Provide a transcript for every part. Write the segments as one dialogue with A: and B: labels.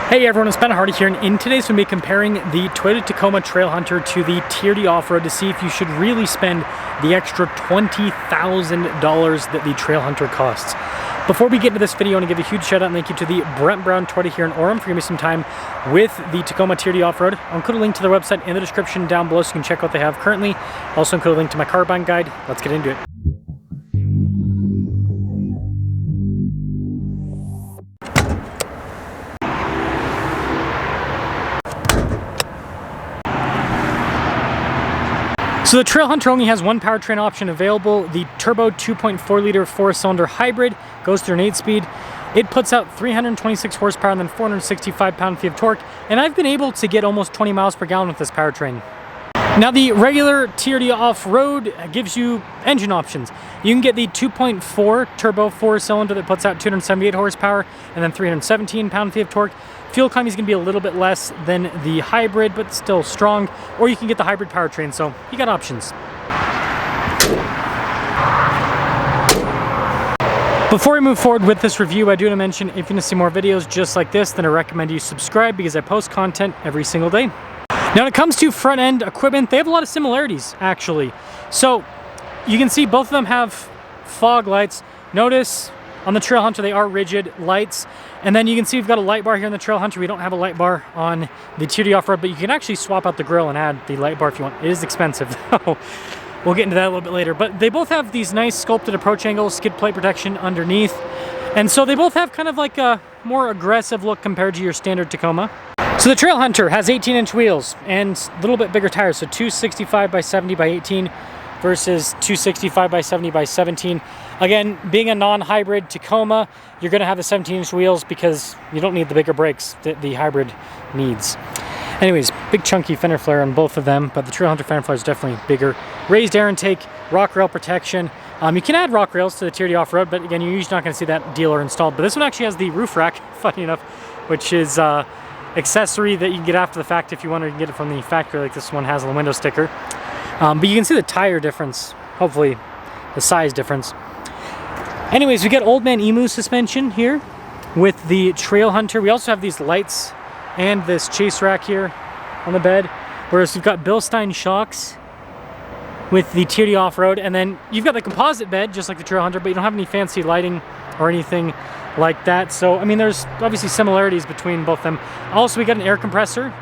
A: Hey everyone, it's Ben Hardy here, and in today's we'll be comparing the Toyota Tacoma Trailhunter to the TRD Off-Road to see if you should really spend the extra $20,000 that the Trailhunter costs. Before we get into this video, I want to give a huge shout out and thank you to the Brent Brown Toyota here in Orem for giving me some time with the Tacoma TRD Off-Road. I'll include a link to their website in the description down below so you can check what they have currently. I'll also include a link to my car buying guide. Let's get into it. So the Trailhunter only has one powertrain option available. The turbo 2.4 liter 4-cylinder hybrid goes through an 8-speed. It puts out 326 horsepower and then 465 pound-feet of torque. And I've been able to get almost 20 miles per gallon with this powertrain. Now the regular TRD Off-Road gives you engine options. You can get the 2.4 turbo 4-cylinder that puts out 278 horsepower and then 317 pound-feet of torque. Fuel economy is going to be a little bit less than the hybrid, but still strong. Or you can get the hybrid powertrain, so you got options. Before we move forward with this review, I do want to mention if you want to see more videos just like this, then I recommend you subscribe because I post content every single day. Now when it comes to front end equipment, they have a lot of similarities actually. So you can see both of them have fog lights. Notice on the Trailhunter they are rigid lights. And then you can see we've got a light bar here in the Trailhunter. We don't have a light bar on the TRD Off-Road, but you can actually swap out the grille and add the light bar if you want. It is expensive though. We'll get into that a little bit later. But they both have these nice sculpted approach angles, skid plate protection underneath. And so they both have kind of like a more aggressive look compared to your standard Tacoma. So the Trailhunter has 18-inch wheels and a little bit bigger tires. So 265 by 70 by 18 versus 265 by 70 by 17. Again, being a non-hybrid Tacoma, you're going to have the 17-inch wheels because you don't need the bigger brakes that the hybrid needs. Anyways, big chunky fender flare on both of them, but the Trailhunter fender flare is definitely bigger. Raised air intake, rock rail protection. You can add rock rails to the TRD Off-Road, but again, you're usually not going to see that dealer installed. But this one actually has the roof rack, funny enough, which is accessory that you can get after the fact if you want to get it from the factory, like this one has a window sticker. But you can see the tire difference, hopefully the size difference. Anyways, we got Old Man Emu suspension here with the Trailhunter. We also have these lights and this chase rack here on the bed, whereas we've got Bilstein shocks with the TRD Off-Road, and then you've got the composite bed just like the Trailhunter, but you don't have any fancy lighting or anything like that. So I mean, there's obviously similarities between both of them. Also, we got an air compressor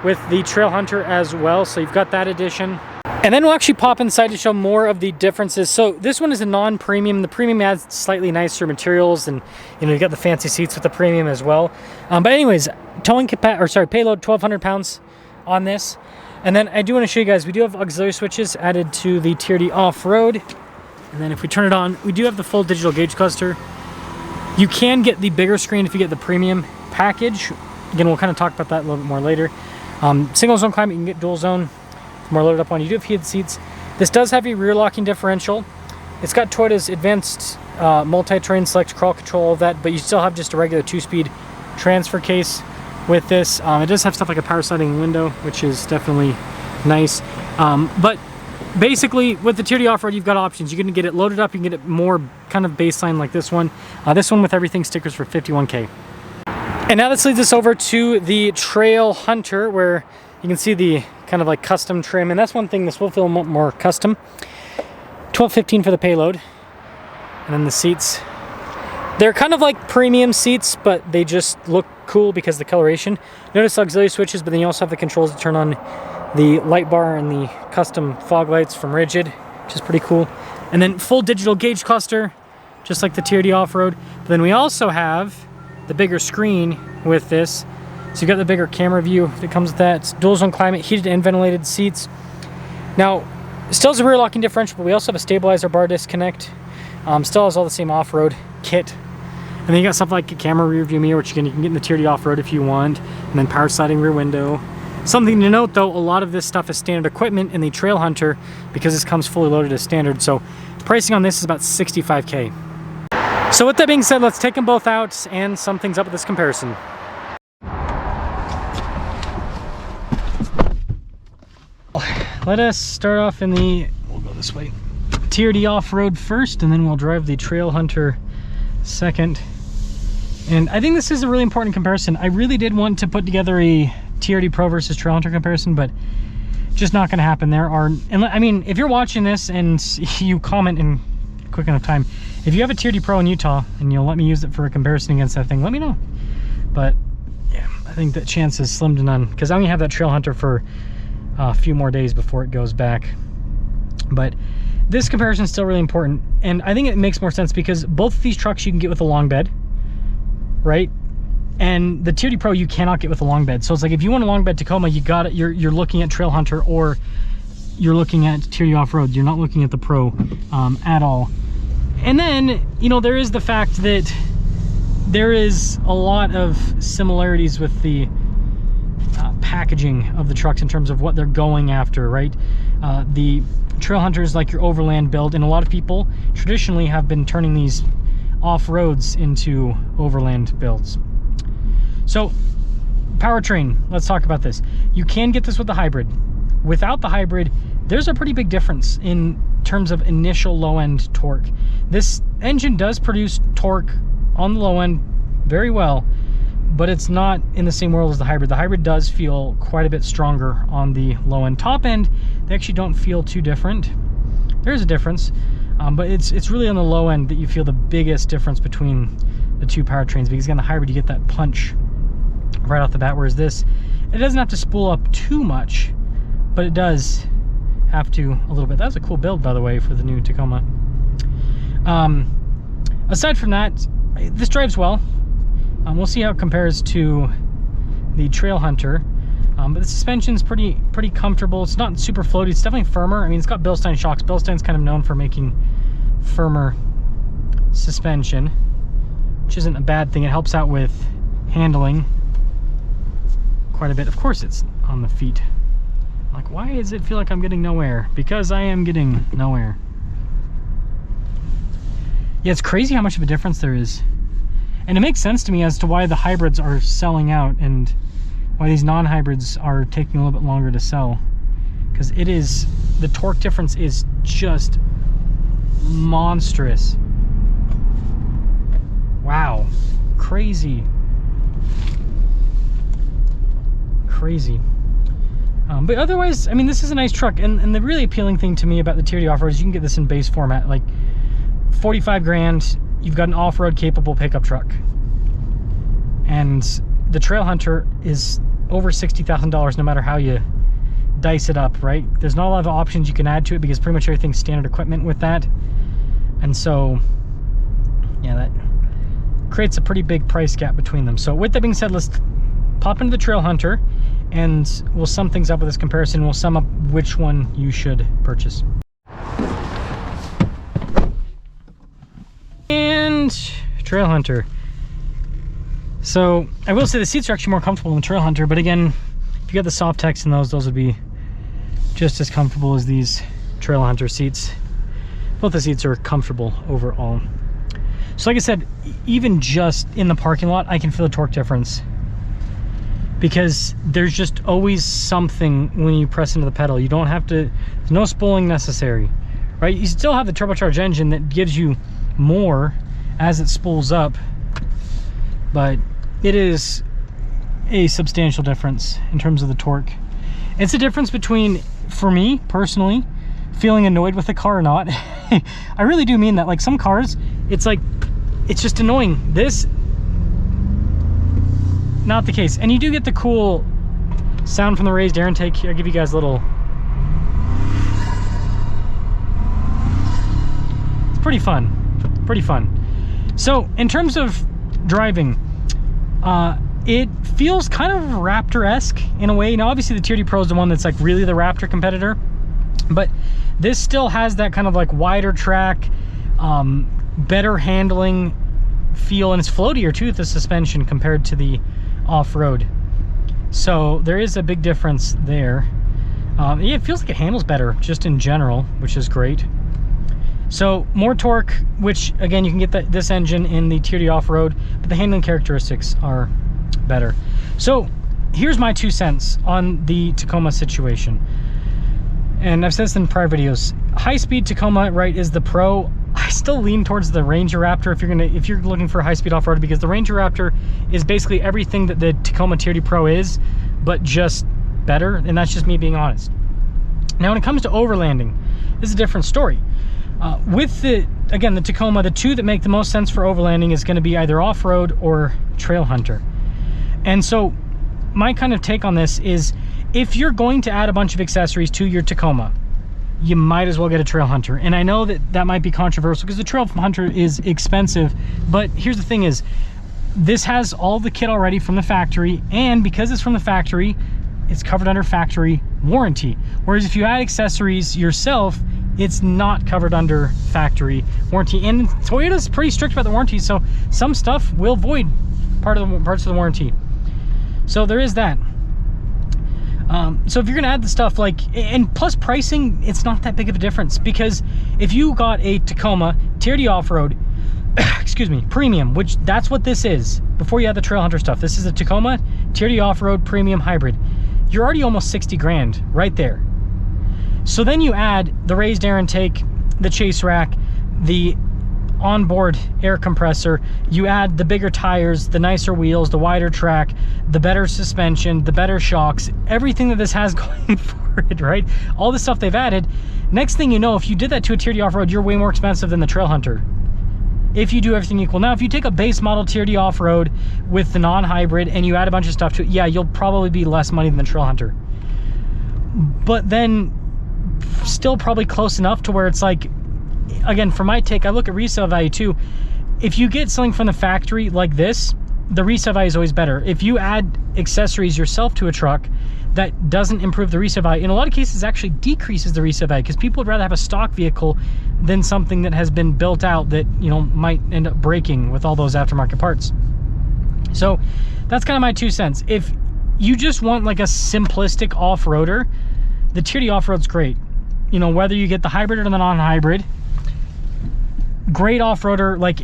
A: with the Trailhunter as well, so you've got that addition. And then we'll actually pop inside to show more of the differences. So this one is a non-premium. The premium adds slightly nicer materials, and you know, you got the fancy seats with the premium as well. But anyways, payload 1,200 pounds on this. And then I do want to show you guys, we do have auxiliary switches added to the TRD Off-Road. And then if we turn it on, we do have the full digital gauge cluster. You can get the bigger screen if you get the premium package. Again, we'll kind of talk about that a little bit more later. Single zone climate, you can get dual zone. More loaded up on. You do have heated seats. This does have a rear locking differential. It's got Toyota's advanced multi-terrain select crawl control, all of that, but you still have just a regular 2-speed transfer case with this. It does have stuff like a power sliding window, which is definitely nice. But basically with the TRD Off-Road, you've got options. You can get it loaded up, you can get it more kind of baseline like this one. This one with everything stickers for $51K. And now this leads us over to the Trailhunter, where you can see the kind of like custom trim, and that's one thing this will feel more custom. $12.15 for the payload. And then the seats, they're kind of like premium seats, but they just look cool because of the coloration. Notice auxiliary switches, but then you also have the controls to turn on the light bar and the custom fog lights from Rigid, which is pretty cool. And then full digital gauge cluster, just like the TRD Off-Road. But then we also have the bigger screen with this. So you've got the bigger camera view that comes with that. It's dual zone climate, heated and ventilated seats. Now, still has a rear locking differential, but we also have a stabilizer bar disconnect. Still has all the same off-road kit. And then you got something like a camera rear view mirror, which again, you can get in the TRD Off-Road if you want. And then power sliding rear window. Something to note though, a lot of this stuff is standard equipment in the Trailhunter because this comes fully loaded as standard. So pricing on this is about $65K. So with that being said, let's take them both out and sum things up with this comparison. Let us start off in the, we'll go this way, TRD Off-Road first, and then we'll drive the Trailhunter second. And I think this is a really important comparison. I really did want to put together a TRD Pro versus Trailhunter comparison, but just not going to happen. There are, and I mean, if you're watching this and you comment in quick enough time, if you have a TRD Pro in Utah and you'll let me use it for a comparison against that thing, let me know. But yeah, I think that chance is slim to none, because I only have that Trailhunter for a few more days before it goes back. But this comparison is still really important, and I think it makes more sense because both of these trucks you can get with a long bed, right? And the TRD Pro you cannot get with a long bed. So it's like, if you want a long bed Tacoma, you got it. You're looking at Trailhunter, or you're looking at TRD off-road. You're not looking at the Pro at all. And then, you know, there is the fact that there is a lot of similarities with the packaging of the trucks in terms of what they're going after, right? The Trailhunter is like your overland build, and a lot of people traditionally have been turning these off-roads into overland builds. So powertrain, let's talk about this. You can get this with the hybrid. Without the hybrid, there's a pretty big difference in terms of initial low-end torque. This engine does produce torque on the low end very well, but it's not in the same world as the hybrid. The hybrid does feel quite a bit stronger on the low end. Top end, they actually don't feel too different. There's a difference, but it's really on the low end that you feel the biggest difference between the two powertrains, because again, the hybrid, you get that punch right off the bat, whereas this, it doesn't have to spool up too much, but it does have to a little bit. That was a cool build, by the way, for the new Tacoma. Aside from that, this drives well. We'll see how it compares to the Trailhunter, but the suspension's pretty comfortable. It's not super floaty. It's definitely firmer. I mean, it's got Bilstein shocks. Bilstein's kind of known for making firmer suspension, which isn't a bad thing. It helps out with handling quite a bit. Of course, it's on the feet. Like, why does it feel like I'm getting nowhere? Because I am getting nowhere. Yeah, it's crazy how much of a difference there is. And it makes sense to me as to why the hybrids are selling out and why these non-hybrids are taking a little bit longer to sell. Because it is, the torque difference is just monstrous. Wow. Crazy. Crazy. But otherwise, I mean, this is a nice truck. And the really appealing thing to me about the TRD off-road is you can get this in base format. Like, 45 grand, you've got an off-road capable pickup truck. And the Trailhunter is over $60,000 no matter how you dice it up, right? There's not a lot of options you can add to it because pretty much everything's standard equipment with that. And so, yeah, that creates a pretty big price gap between them. So with that being said, let's pop into the Trailhunter and we'll sum things up with this comparison. We'll sum up which one you should purchase. And Trailhunter. So I will say the seats are actually more comfortable than the Trailhunter, but again, if you got the soft text in those would be just as comfortable as these Trailhunter seats. Both the seats are comfortable overall. So like I said, even just in the parking lot, I can feel a torque difference, because there's just always something when you press into the pedal. You don't have to, there's no spooling necessary, right? You still have the turbocharged engine that gives you more as it spools up, but it is a substantial difference in terms of the torque. It's a difference between, for me personally, feeling annoyed with the car or not. I really do mean that. Like, some cars, it's like, it's just annoying. This, not the case. And you do get the cool sound from the raised air intake. I'll give you guys a little. It's pretty fun. Pretty fun. So in terms of driving, it feels kind of Raptor-esque in a way. Now obviously the TRD Pro is the one that's like really the Raptor competitor, but this still has that kind of like wider track, better handling feel, and it's floatier too with the suspension compared to the off-road. So there is a big difference there. Yeah, it feels like it handles better just in general, which is great. So more torque, which again, you can get this engine in the TRD off-road, but the handling characteristics are better. So here's my 2 cents on the Tacoma situation. And I've said this in prior videos. High-speed Tacoma, right, is the Pro. I still lean towards the Ranger Raptor if you're looking for a high-speed off-road, because the Ranger Raptor is basically everything that the Tacoma TRD Pro is, but just better, and that's just me being honest. Now, when it comes to overlanding, this is a different story. With the Tacoma, the two that make the most sense for overlanding is going to be either off-road or Trailhunter. And so my kind of take on this is, if you're going to add a bunch of accessories to your Tacoma, you might as well get a Trailhunter. And I know that might be controversial because the Trailhunter is expensive, but here's the thing is, this has all the kit already from the factory, and because it's from the factory, it's covered under factory warranty. Whereas if you add accessories yourself, it's not covered under factory warranty. And Toyota's pretty strict about the warranty, so some stuff will void parts of the warranty. So there is that. So if you're gonna add the stuff, like, and plus pricing, it's not that big of a difference, because if you got a Tacoma TRD off-road, excuse me, premium, which that's what this is, before you add the Trailhunter stuff, this is a Tacoma TRD off-road premium hybrid, you're already almost 60 grand right there. So then you add the raised air intake, the chase rack, the onboard air compressor, you add the bigger tires, the nicer wheels, the wider track, the better suspension, the better shocks, everything that this has going for it, right? All the stuff they've added. Next thing you know, if you did that to a TRD off-road, you're way more expensive than the Trailhunter, if you do everything equal. Now, if you take a base model TRD off-road with the non-hybrid and you add a bunch of stuff to it, yeah, you'll probably be less money than the Trailhunter. But then still probably close enough to where it's like, again, for my take, I look at resale value too. If you get something from the factory like this, the resale value is always better. If you add accessories yourself to a truck, that doesn't improve the resale value. In a lot of cases, it actually decreases the resale value, because people would rather have a stock vehicle than something that has been built out that, you know, might end up breaking with all those aftermarket parts. So that's kind of my 2 cents. If you just want like a simplistic off-roader, the TRD off-road's great. You know, whether you get the hybrid or the non-hybrid, great off-roader. Like,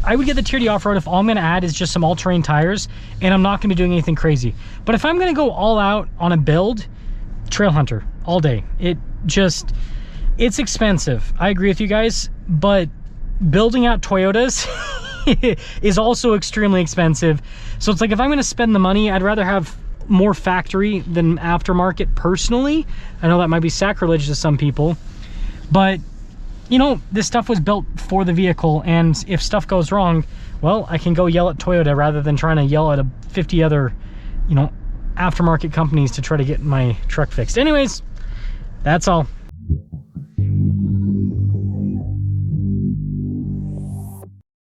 A: I would get the TRD off-road if all I'm going to add is just some all-terrain tires and I'm not going to be doing anything crazy. But if I'm going to go all out on a build, Trailhunter all day. It's expensive. I agree with you guys, but building out Toyotas is also extremely expensive. So it's like, if I'm going to spend the money, I'd rather have more factory than aftermarket personally. I know that might be sacrilege to some people, but you know, this stuff was built for the vehicle, and if stuff goes wrong, well, I can go yell at Toyota rather than trying to yell at 50 other, you know, aftermarket companies to try to get my truck fixed. Anyways, that's all.